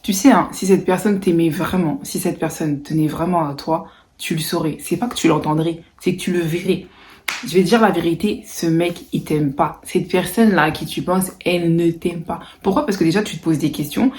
Tu sais, hein, si cette personne t'aimait vraiment, si cette personne tenait vraiment à toi, tu le saurais. C'est pas que tu l'entendrais, c'est que tu le verrais. Je vais te dire la vérité, ce mec, il t'aime pas. Cette personne-là à qui tu penses, elle ne t'aime pas. Pourquoi? Parce que déjà, tu te poses des questions,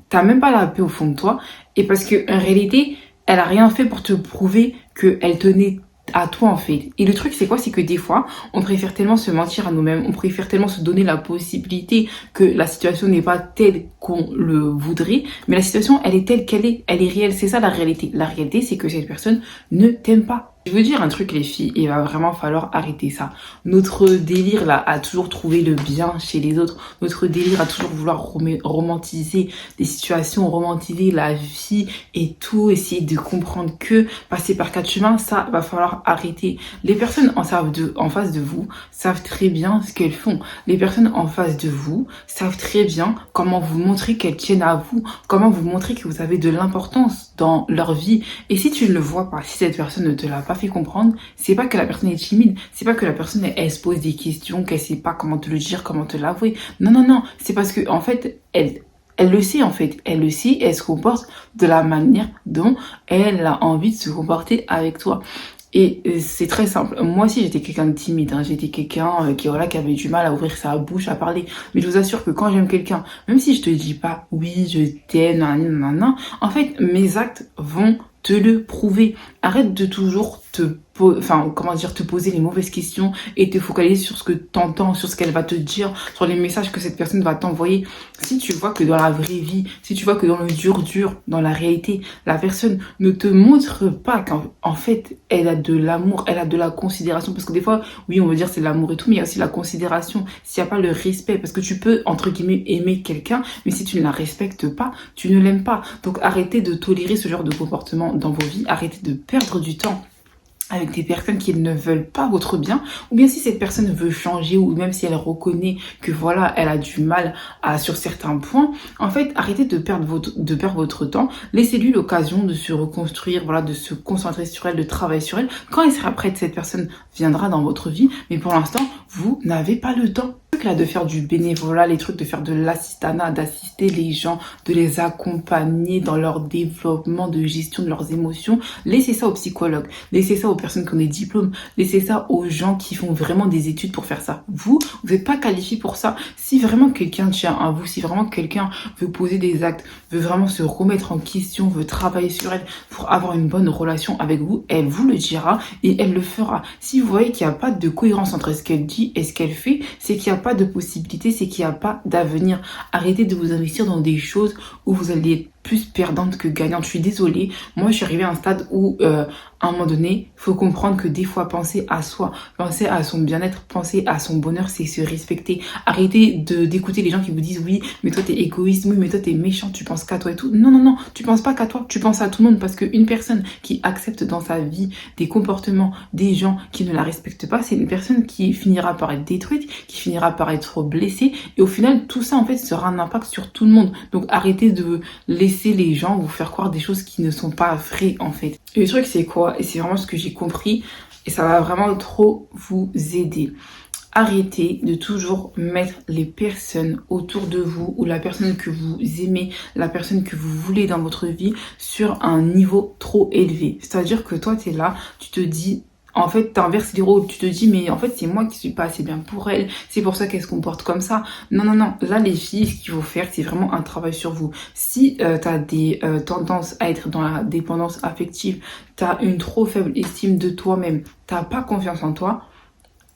t'as même pas la paix au fond de toi, et parce que en réalité, elle a rien fait pour te prouver qu'elle tenait à toi en fait. Et le truc c'est quoi? C'est que des fois, on préfère tellement se mentir à nous-mêmes, on préfère tellement se donner la possibilité que la situation n'est pas telle qu'on le voudrait, mais la situation elle est telle qu'elle est, elle est réelle, c'est ça la réalité. La réalité c'est que cette personne ne t'aime pas. Je veux dire un truc les filles, il va vraiment falloir arrêter ça. Notre délire là à toujours trouver le bien chez les autres, notre délire à toujours vouloir romantiser des situations, romantiser la vie et tout, essayer de comprendre que passer par quatre chemins, ça va falloir arrêter. Les personnes en face de vous savent très bien ce qu'elles font. Les personnes en face de vous savent très bien comment vous montrer qu'elles tiennent à vous, comment vous montrer que vous avez de l'importance dans leur vie. Et si tu ne le vois pas, si cette personne ne te l'a pas fait comprendre, c'est pas que la personne est timide, c'est pas que la personne elle se pose des questions, qu'elle sait pas comment te le dire, comment te l'avouer. Non, non, non, c'est parce que en fait, elle le sait en fait, elle le sait, elle se comporte de la manière dont elle a envie de se comporter avec toi. Et c'est très simple. Moi aussi, j'étais quelqu'un de timide. Hein. J'étais quelqu'un voilà, qui avait du mal à ouvrir sa bouche, à parler. Mais je vous assure que quand j'aime quelqu'un, même si je te dis pas oui, je t'aime, nan, nan, nan, nan, en fait, mes actes vont te le prouver. Arrête de toujours te poser les mauvaises questions et te focaliser sur ce que t'entends, sur ce qu'elle va te dire, sur les messages que cette personne va t'envoyer. Si tu vois que dans la vraie vie, si tu vois que dans le dur, dans la réalité, la personne ne te montre pas qu'en fait, elle a de l'amour, elle a de la considération. Parce que des fois, oui, on veut dire c'est l'amour et tout, mais il y a aussi la considération. S'il n'y a pas le respect, parce que tu peux, entre guillemets, aimer quelqu'un, mais si tu ne la respectes pas, tu ne l'aimes pas. Donc arrêtez de tolérer ce genre de comportement dans vos vies, arrêtez de perdre du temps avec des personnes qui ne veulent pas votre bien, ou bien si cette personne veut changer, ou même si elle reconnaît que voilà, elle a du mal sur certains points, en fait, arrêtez de perdre votre temps, laissez-lui l'occasion de se reconstruire, voilà, de se concentrer sur elle, de travailler sur elle. Quand elle sera prête, cette personne viendra dans votre vie, mais pour l'instant, vous n'avez pas le temps. Là, de faire du bénévolat, les trucs de faire de l'assistanat, d'assister les gens, de les accompagner dans leur développement, de gestion de leurs émotions, laissez ça aux psychologues, laissez ça aux personnes qui ont des diplômes, laissez ça aux gens qui font vraiment des études pour faire ça. Vous n'êtes pas qualifié pour ça. Si vraiment quelqu'un tient à vous, si vraiment quelqu'un veut poser des actes, veut vraiment se remettre en question, veut travailler sur elle pour avoir une bonne relation avec vous, elle vous le dira et elle le fera. Si vous voyez qu'il n'y a pas de cohérence entre ce qu'elle dit et ce qu'elle fait, c'est qu'il n'y a pas de possibilité, c'est qu'il n'y a pas d'avenir. Arrêtez de vous investir dans des choses où vous allez être plus perdante que gagnante. Je suis désolée, moi je suis arrivée à un stade où à un moment donné, il faut comprendre que des fois penser à soi, penser à son bien-être, penser à son bonheur, c'est se respecter. Arrêtez d'écouter les gens qui vous disent oui mais toi t'es égoïste, oui mais toi t'es méchant, tu penses qu'à toi et tout. Non non non, tu penses pas qu'à toi, tu penses à tout le monde, parce qu'une personne qui accepte dans sa vie des comportements des gens qui ne la respectent pas, c'est une personne qui finira par être détruite, qui finira par être blessée, et au final tout ça en fait sera un impact sur tout le monde. Donc arrêtez de laisser les gens vous faire croire des choses qui ne sont pas vraies en fait. Et le truc c'est quoi? Et c'est vraiment ce que j'ai compris, et ça va vraiment trop vous aider. Arrêtez de toujours mettre les personnes autour de vous, ou la personne que vous aimez, la personne que vous voulez dans votre vie, sur un niveau trop élevé. C'est-à-dire que toi tu es là, tu te dis, en fait, t'inverses les rôles, tu te dis, mais en fait, c'est moi qui suis pas assez bien pour elle, c'est pour ça qu'elle se comporte comme ça. Non, non, non, là, les filles, ce qu'il faut faire, c'est vraiment un travail sur vous. Si t'as des tendances à être dans la dépendance affective, t'as une trop faible estime de toi-même, t'as pas confiance en toi,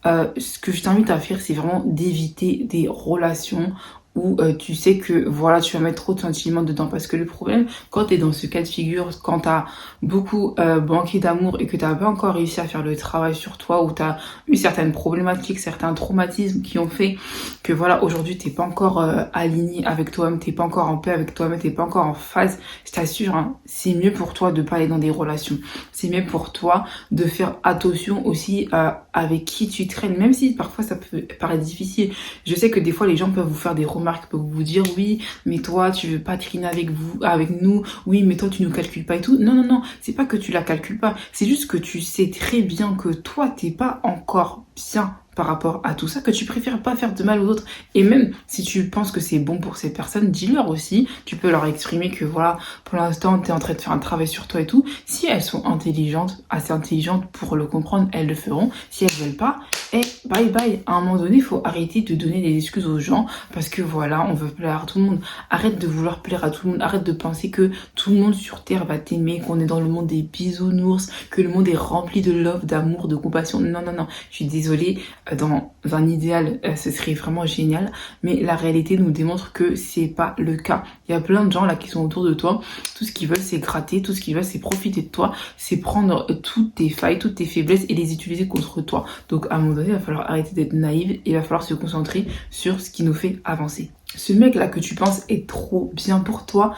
ce que je t'invite à faire, c'est vraiment d'éviter des relations où tu sais que voilà, tu vas mettre trop de sentiments dedans. Parce que le problème, quand tu es dans ce cas de figure, quand tu as beaucoup manqué d'amour et que tu n'as pas encore réussi à faire le travail sur toi, ou tu as eu certaines problématiques, certains traumatismes qui ont fait que voilà, aujourd'hui tu n'es pas encore aligné avec toi-même, tu n'es pas encore en paix avec toi-même, tu n'es pas encore en phase, je t'assure, hein, c'est mieux pour toi de ne pas aller dans des relations. C'est mieux pour toi de faire attention aussi avec qui tu traînes, même si parfois ça peut paraître difficile. Je sais que des fois les gens peuvent vous faire des remarques, peuvent vous dire oui mais toi tu veux pas traîner avec nous, oui mais toi tu nous calcules pas et tout. Non non non, c'est pas que tu la calcules pas, c'est juste que tu sais très bien que toi t'es pas encore bien par rapport à tout ça que tu préfères pas faire de mal aux autres. Et même si tu penses que c'est bon pour ces personnes, dis-leur aussi. Tu peux leur exprimer que voilà, pour l'instant, tu es en train de faire un travail sur toi et tout. Si elles sont intelligentes, assez intelligentes pour le comprendre, elles le feront. Si elles veulent pas, bye bye. À un moment donné, il faut arrêter de donner des excuses aux gens parce que voilà, on veut plaire à tout le monde. Arrête de vouloir plaire à tout le monde. Arrête de penser que tout le monde sur Terre va t'aimer, qu'on est dans le monde des bisounours, que le monde est rempli de love, d'amour, de compassion. Non, non, non. Je suis désolée. Dans un idéal, ce serait vraiment génial, mais la réalité nous démontre que c'est pas le cas. Il y a plein de gens là qui sont autour de toi, tout ce qu'ils veulent c'est gratter, tout ce qu'ils veulent c'est profiter de toi, c'est prendre toutes tes failles, toutes tes faiblesses et les utiliser contre toi. Donc à un moment donné, il va falloir arrêter d'être naïve et il va falloir se concentrer sur ce qui nous fait avancer. Ce mec là que tu penses est trop bien pour toi,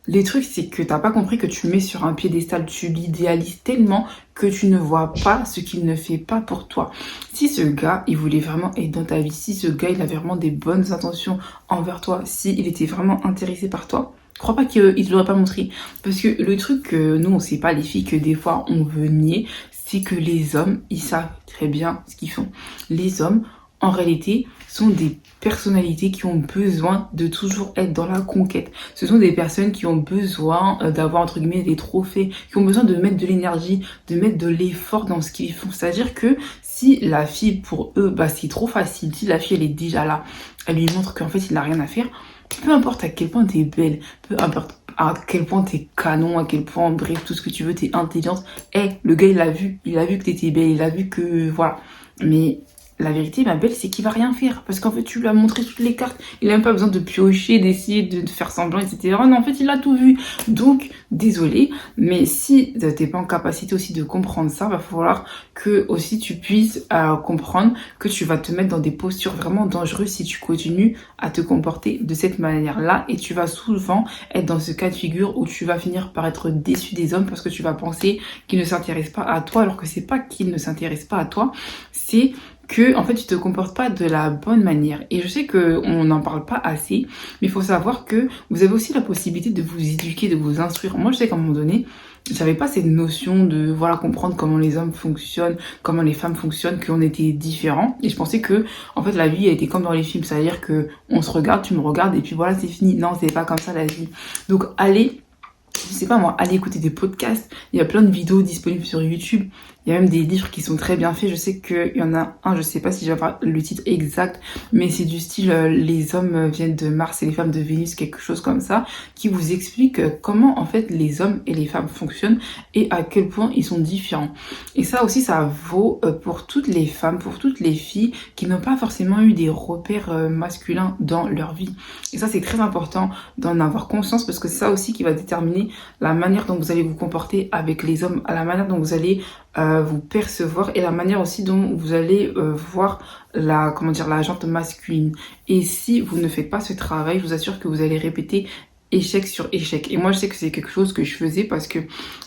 les trucs, c'est que t'as pas compris que tu le mets sur un piédestal, tu l'idéalises tellement que tu ne vois pas ce qu'il ne fait pas pour toi. Si ce gars, il voulait vraiment être dans ta vie, si ce gars, il avait vraiment des bonnes intentions envers toi, s'il était vraiment intéressé par toi, je crois pas qu'il te l'aurait pas montré. Parce que le truc que nous, on sait pas, les filles, que des fois, on veut nier, c'est que les hommes, ils savent très bien ce qu'ils font. Les hommes, en réalité, sont des personnalités qui ont besoin de toujours être dans la conquête. Ce sont des personnes qui ont besoin d'avoir entre guillemets des trophées, qui ont besoin de mettre de l'énergie, de mettre de l'effort dans ce qu'ils font. C'est-à-dire que si la fille, pour eux, c'est trop facile, si la fille elle est déjà là, elle lui montre qu'en fait il n'a rien à faire, peu importe à quel point t'es belle, peu importe à quel point t'es canon, à quel point, bref, tout ce que tu veux, t'es intelligente, le gars il a vu que t'étais belle, il a vu que, voilà. Mais la vérité, ma belle, c'est qu'il va rien faire. Parce qu'en fait, tu lui as montré toutes les cartes. Il n'a même pas besoin de piocher, d'essayer de faire semblant, etc. Non, en fait, il a tout vu. Donc, désolé. Mais si t'es pas en capacité aussi de comprendre ça, va falloir que aussi tu puisses comprendre que tu vas te mettre dans des postures vraiment dangereuses si tu continues à te comporter de cette manière-là. Et tu vas souvent être dans ce cas de figure où tu vas finir par être déçu des hommes parce que tu vas penser qu'ils ne s'intéressent pas à toi, alors que c'est pas qu'ils ne s'intéressent pas à toi, c'est que en fait tu te comportes pas de la bonne manière. Et je sais que on n'en parle pas assez, mais il faut savoir que vous avez aussi la possibilité de vous éduquer, de vous instruire. Moi je sais qu'à un moment donné, j'avais pas cette notion de voilà comprendre comment les hommes fonctionnent, comment les femmes fonctionnent, qu'on était différents. Et je pensais que en fait la vie était comme dans les films, c'est-à-dire que on se regarde, tu me regardes et puis voilà c'est fini. Non, c'est pas comme ça la vie. Donc allez, je sais pas moi, allez écouter des podcasts. Il y a plein de vidéos disponibles sur YouTube. Il y a même des livres qui sont très bien faits. Je sais qu'il y en a un, je sais pas si j'ai le titre exact, mais c'est du style les hommes viennent de Mars et les femmes de Vénus, quelque chose comme ça, qui vous explique comment en fait les hommes et les femmes fonctionnent et à quel point ils sont différents. Et ça aussi, ça vaut pour toutes les femmes, pour toutes les filles qui n'ont pas forcément eu des repères masculins dans leur vie. Et ça, c'est très important d'en avoir conscience parce que c'est ça aussi qui va déterminer la manière dont vous allez vous comporter avec les hommes, à la manière dont vous allez vous percevoir et la manière aussi dont vous allez voir la jante masculine. Et si vous ne faites pas ce travail, je vous assure que vous allez répéter échec sur échec. Et moi je sais que c'est quelque chose que je faisais parce que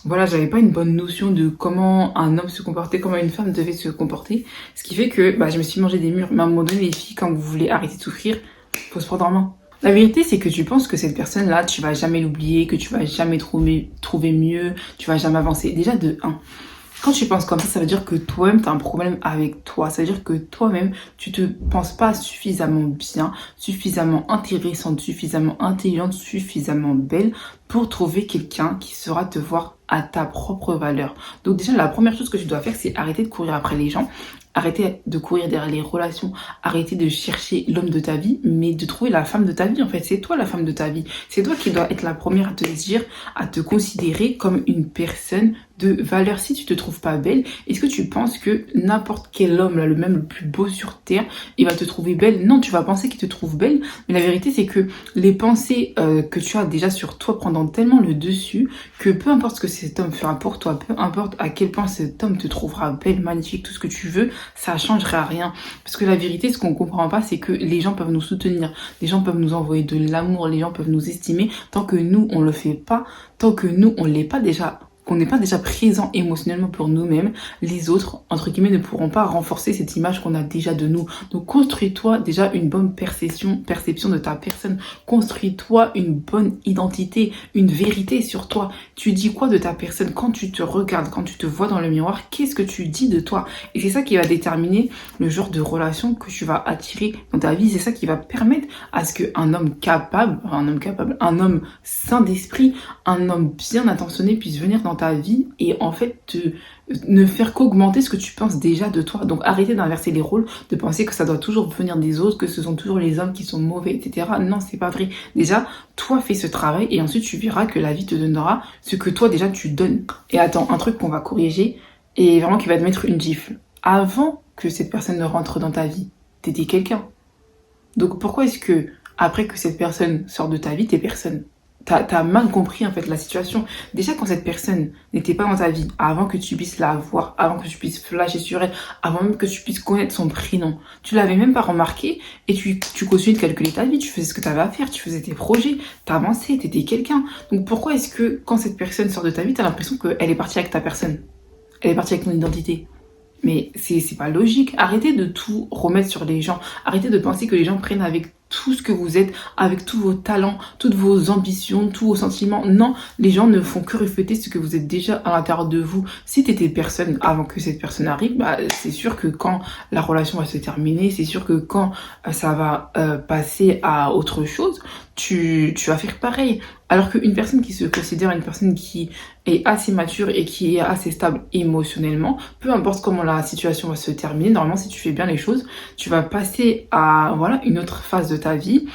voilà, j'avais pas une bonne notion de comment un homme se comportait, comment une femme devait se comporter, ce qui fait que je me suis mangé des murs. Mais à un moment donné, les filles, quand vous voulez arrêter de souffrir, faut se prendre en main. La vérité, c'est que tu penses que cette personne-là, tu vas jamais l'oublier, que tu vas jamais trouver mieux, tu vas jamais avancer. Déjà de 1. Quand tu penses comme ça veut dire que toi-même, tu as un problème avec toi. Ça veut dire que toi-même, tu te penses pas suffisamment bien, suffisamment intéressante, suffisamment intelligente, suffisamment belle pour trouver quelqu'un qui saura te voir à ta propre valeur. Donc déjà, la première chose que tu dois faire, c'est arrêter de courir après les gens. Arrêtez de courir derrière les relations, arrêtez de chercher l'homme de ta vie, mais de trouver la femme de ta vie. En fait, c'est toi la femme de ta vie. C'est toi qui dois être la première à te dire, à te considérer comme une personne de valeur. Si tu te trouves pas belle, est-ce que tu penses que n'importe quel homme, là, le même le plus beau sur terre, il va te trouver belle? Non, tu vas penser qu'il te trouve belle, mais la vérité c'est que les pensées que tu as déjà sur toi prendront tellement le dessus que peu importe ce que cet homme fera pour toi, peu importe à quel point cet homme te trouvera belle, magnifique, tout ce que tu veux, ça changerait à rien. Parce que la vérité, ce qu'on comprend pas, c'est que les gens peuvent nous soutenir, les gens peuvent nous envoyer de l'amour, les gens peuvent nous estimer, tant que nous on le fait pas, tant que nous on l'est pas déjà. qu'on n'est pas déjà présent émotionnellement pour nous-mêmes, les autres, entre guillemets, ne pourront pas renforcer cette image qu'on a déjà de nous. Donc construis-toi déjà une bonne perception de ta personne. Construis-toi une bonne identité, une vérité sur toi. Tu dis quoi de ta personne quand tu te regardes, quand tu te vois dans le miroir, qu'est-ce que tu dis de toi? Et c'est ça qui va déterminer le genre de relation que tu vas attirer dans ta vie. C'est ça qui va permettre à ce qu'un homme capable, un homme sain d'esprit, un homme bien intentionné puisse venir dans ta vie et en fait ne faire qu'augmenter ce que tu penses déjà de toi. Donc arrêtez d'inverser les rôles, de penser que ça doit toujours venir des autres, que ce sont toujours les hommes qui sont mauvais, etc. Non, c'est pas vrai. Déjà, toi fais ce travail et ensuite tu verras que la vie te donnera ce que toi déjà tu donnes. Et attends, un truc qu'on va corriger et vraiment qui va te mettre une gifle. Avant que cette personne ne rentre dans ta vie, t'étais quelqu'un. Donc pourquoi est-ce que après que cette personne sort de ta vie, t'es personne? T'as mal compris en fait la situation. Déjà quand cette personne n'était pas dans ta vie, avant que tu puisses la voir, avant que tu puisses flasher sur elle, avant même que tu puisses connaître son prénom, tu l'avais même pas remarqué et tu continuais de calculer ta vie, tu faisais ce que t'avais à faire, tu faisais tes projets, t'avançais, t'étais quelqu'un. Donc pourquoi est-ce que quand cette personne sort de ta vie, t'as l'impression qu'elle est partie avec ta personne? Elle est partie avec ton identité? Mais c'est pas logique. Arrêtez de tout remettre sur les gens. Arrêtez de penser que les gens prennent avec tout ce que vous êtes, avec tous vos talents, toutes vos ambitions, tous vos sentiments. Non, les gens ne font que refléter ce que vous êtes déjà à l'intérieur de vous. Si t'étais personne avant que cette personne arrive, bah, c'est sûr que quand la relation va se terminer, c'est sûr que quand ça va passer à autre chose, tu vas faire pareil. Alors qu'une personne qui se considère une personne qui est assez mature et qui est assez stable émotionnellement, peu importe comment la situation va se terminer, normalement si tu fais bien les choses, tu vas passer à voilà une autre phase de ta vie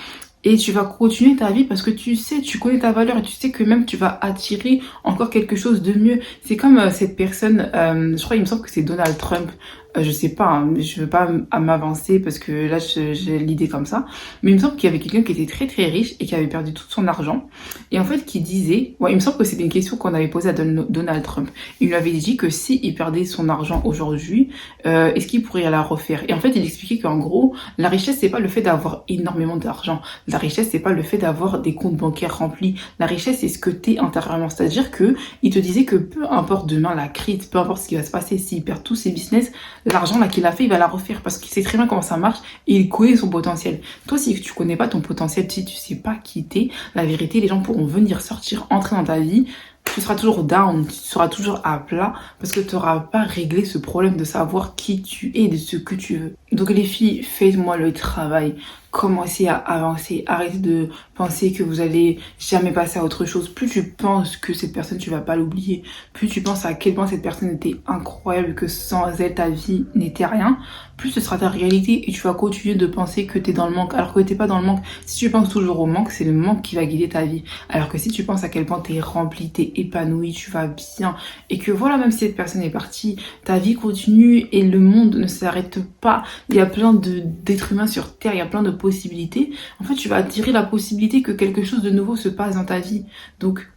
et tu vas continuer ta vie parce que tu sais, tu connais ta valeur et tu sais que même tu vas attirer encore quelque chose de mieux. C'est comme cette personne, je crois il me semble que c'est Donald Trump. Je sais pas, hein, mais je veux pas m'avancer parce que là j'ai l'idée comme ça. Mais il me semble qu'il y avait quelqu'un qui était très très riche et qui avait perdu tout son argent. Et en fait qui disait, ouais, il me semble que c'était une question qu'on avait posée à Donald Trump. Il lui avait dit que si il perdait son argent aujourd'hui, est-ce qu'il pourrait la refaire? Et en fait il expliquait qu'en gros, la richesse c'est pas le fait d'avoir énormément d'argent. La richesse c'est pas le fait d'avoir des comptes bancaires remplis. La richesse c'est ce que t'es intérieurement. C'est-à-dire que il te disait que peu importe demain la crise, peu importe ce qui va se passer, s'il perd tous ses business, l'argent là qu'il a fait, il va la refaire parce qu'il sait très bien comment ça marche et il connaît son potentiel. Toi, si tu connais pas ton potentiel, si tu sais pas qui t'es, la vérité, les gens pourront venir, sortir, entrer dans ta vie. Tu seras toujours down, tu seras toujours à plat parce que tu n'auras pas réglé ce problème de savoir qui tu es, de ce que tu veux. Donc les filles, faites-moi le travail. Commencez à avancer. Arrêtez de penser que vous allez jamais passer à autre chose. Plus tu penses que cette personne, tu vas pas l'oublier. Plus tu penses à quel point cette personne était incroyable, que sans elle, ta vie n'était rien. Plus ce sera ta réalité et tu vas continuer de penser que t'es dans le manque alors que t'es pas dans le manque. Si tu penses toujours au manque, c'est le manque qui va guider ta vie. Alors que si tu penses à quel point t'es rempli, t'es épanoui, tu vas bien et que voilà, même si cette personne est partie, ta vie continue et le monde ne s'arrête pas. Il y a plein d'êtres humains sur Terre, il y a plein de possibilités. En fait, tu vas attirer la possibilité que quelque chose de nouveau se passe dans ta vie. Donc,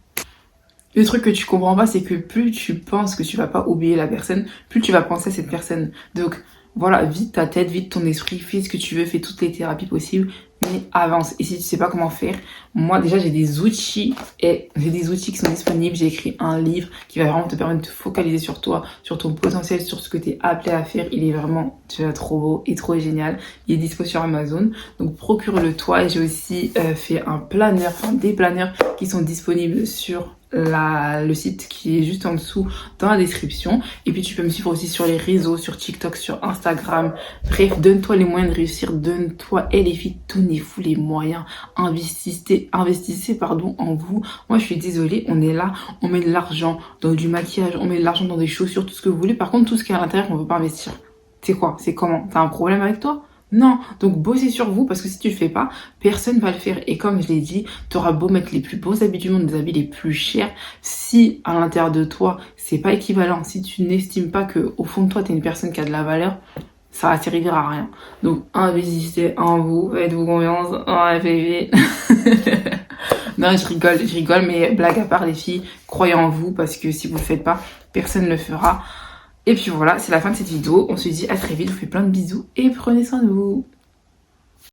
le truc que tu comprends pas, c'est que plus tu penses que tu vas pas oublier la personne, plus tu vas penser à cette personne. Donc, voilà, vide ta tête, vide ton esprit, fais ce que tu veux, fais toutes les thérapies possibles, mais avance. Et si tu sais pas comment faire, moi déjà j'ai des outils qui sont disponibles. J'ai écrit un livre qui va vraiment te permettre de te focaliser sur toi, sur ton potentiel, sur ce que tu es appelé à faire. Il est vraiment déjà trop beau et trop génial. Il est dispo sur Amazon, donc procure-le toi. Et j'ai aussi fait un planeur, enfin des planeurs qui sont disponibles sur le site qui est juste en dessous dans la description. Et puis tu peux me suivre aussi sur les réseaux, sur TikTok, sur Instagram. Bref, donne-toi les moyens de réussir, donne-toi, et les filles, donnez-vous les moyens, investissez en vous. Moi je suis désolée, on est là, on met de l'argent dans du maquillage, on met de l'argent dans des chaussures, tout ce que vous voulez. Par contre tout ce qui est à l'intérieur, on veut pas investir. C'est quoi? C'est comment? T'as un problème avec toi? Non, donc bossez sur vous parce que si tu le fais pas, personne va le faire. Et comme je l'ai dit, tu auras beau mettre les plus beaux habits du monde, des habits les plus chers, si à l'intérieur de toi, c'est pas équivalent, si tu n'estimes pas que au fond de toi, t'es une personne qui a de la valeur, ça va servir à rien. Donc investissez en vous, faites-vous confiance, rêvez. Non, je rigole, mais blague à part les filles, croyez en vous parce que si vous le faites pas, personne ne le fera. Et puis voilà, c'est la fin de cette vidéo. On se dit à très vite, je vous fais plein de bisous et prenez soin de vous.